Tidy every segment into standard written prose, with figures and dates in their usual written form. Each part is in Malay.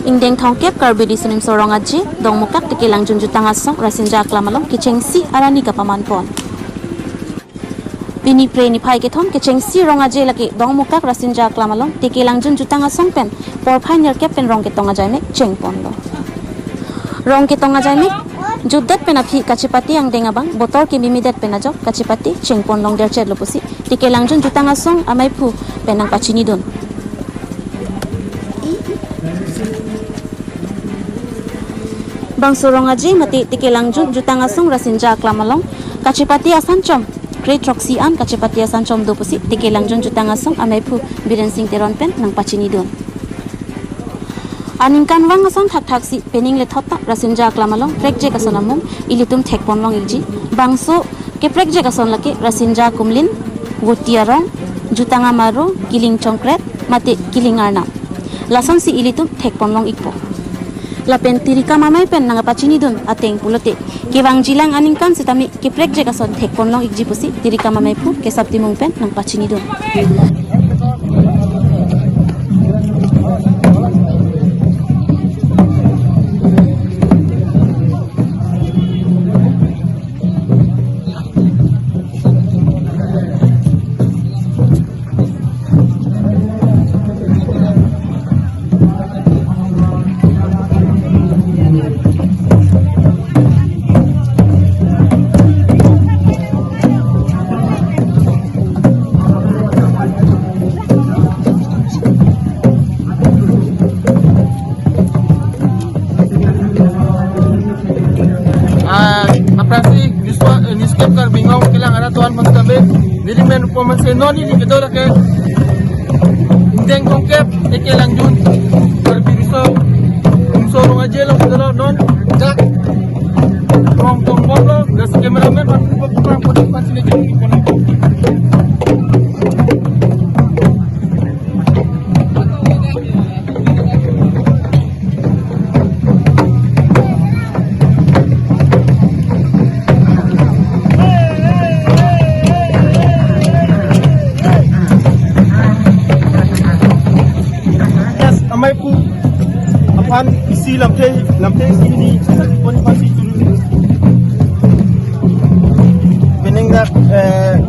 Ingdeng thongkep karbidi sinim sorong aji dong mukak tikelang junjutang asong rasinja aklamalong kicengsi arani kapaman pon. Bini pre ni phai ke thom kicengsi rong aji laki dong mukak rasinja aklamalong tikelang junjutang asong pen por phai ner kep pen rong ke tonga jai me cheng pon lo. Rong ke tonga jai me judet pen aphi kachipati ang denga bang botol ke mimidet pen ajo kachipati cheng pon long der chet lo pusi tikelang junjutang asong amai phu penang pachini don. Bang sorong aji mati tikelang jutang asong rasinja aklamalong kachipati asancom great roxy an kachipati asancom do pusi tikelang jutang asong amaipu biren sing teron pen nang pachini don aningkan wang asong thak thak si pening le thotta rasinja aklamalong prekje kasonamum ilitum thekpon long igji bangso ke prekje kason lake rasinja kumlin wotiarong jutanga maru kiling chongkret mati kiling arna lason si ilitum thekpon long ikpo lapen tirika mamai pen nanga pachini dun ateng pulote kewang jilang aningkan sitami kiprek je kason thekpon long ikji pusi tirika mamai pu ke sabti mung pen nang pachini dun Jadi men performance noni di kedua ke indeng kongkep tikelang jun berbiso sorong aja lo kedua non jak rong tong bolo gas kameramen perang potong pasine jun isi lamte sini pun pasti dulu beneng dak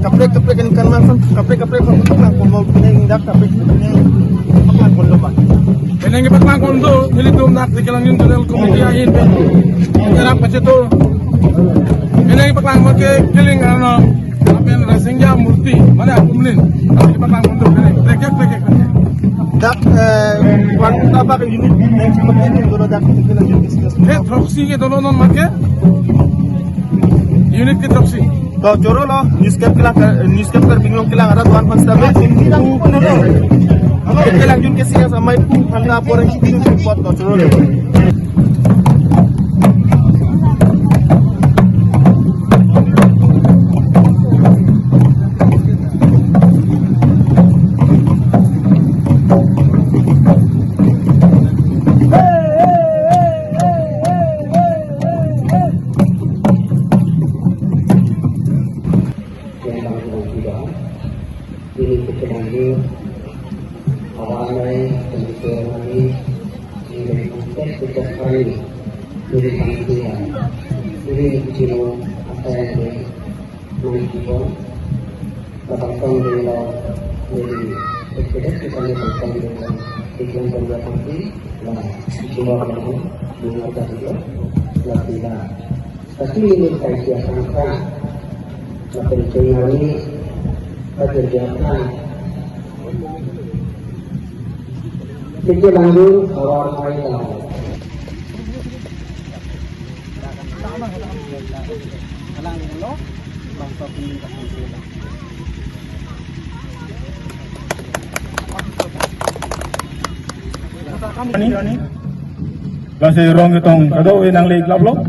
kaprek kan macam kaprek untuk nak mau beneng dak kaprek apa pun lupa beneng ipat mang kondo militum nak dikelang yun tuh komedi ain jarang macam tu beneng ipat mang mau ke kiling ano apen rasinga murti mana kumlin ipat mang kondo beneng tekek dak wan apa ke unit next month dulu dak dikelang yun discuss proxy ke dulu non make unit ke proxy to joro lo newscape kar binglong kelang ada tuan konstable kelang yun ke siya samai pu handa porang itu buat to joro lo ini kekenangan awalnya kemudian ini dari konsep sejak hari dari panggilan ini cino apa yang menunjukkan batang dari ekspedisi kami batang dengan iklan pembuatan ini lah cuma kamu mengajar juga latihan tapi ini saya siapkan lah pencarian ini kerjaan itu lanjut awal mulai kasi rong itong kado inang leg lablok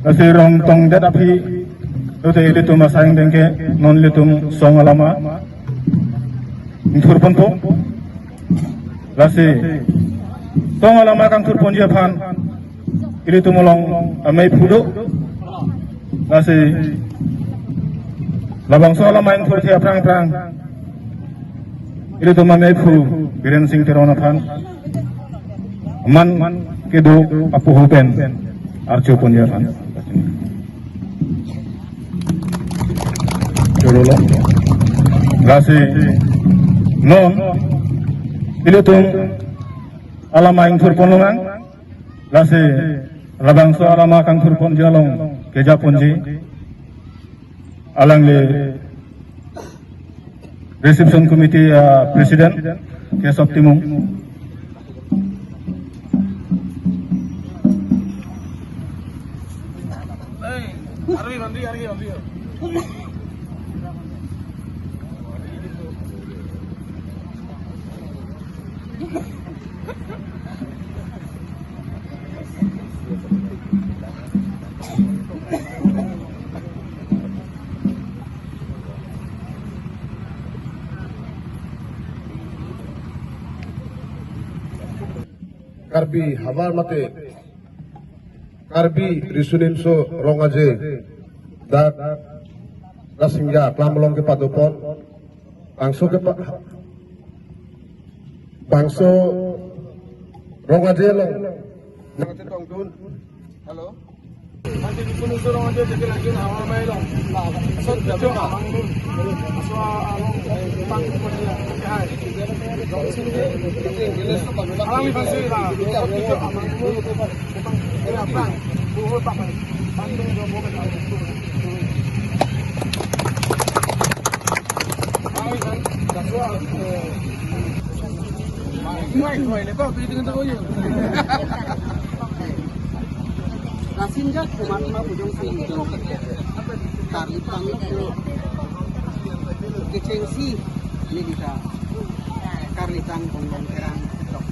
kasi rong tong dadapi ute itu masayang dengke non litum song alama turpon po lasi song alama kang turpon dia pan ili tumolong amai pudo lasi labang song alama yang turti prang ili tum amai pu biren sing terona pan man kedo apuhupen archo punyaran Jurolo Lasi non Ilutung alama ing turponungan Lasi labangso alama kang turpon jalong keja punji alang le reception committee president Kesop Timung Karbi habar mate Karbi risuninso rongaje dat rasingga klamelong ke padopon bangso rongaje long nangate tongtun halo Nanti disuruh orang aja jadi lagi awal main dong. So itu abang tu, so abang bang punya kai. Alami fasi lah. Itu abang tu, ini abang, buat apa? Bandung dua buat apa? Alami kan, dah buat. Mai, lepas tu itu tahu je. Rasinja kumatma bujong sing tari tangi kecengsi ini kita karlitan kongon kerang tok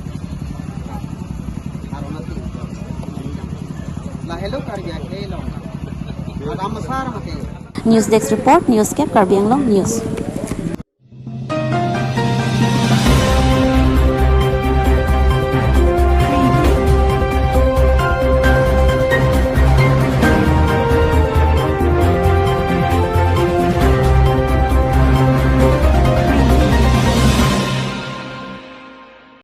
aromati lah hello karya hello ada masar mate News Desk Report Newscape Karbi Anglong News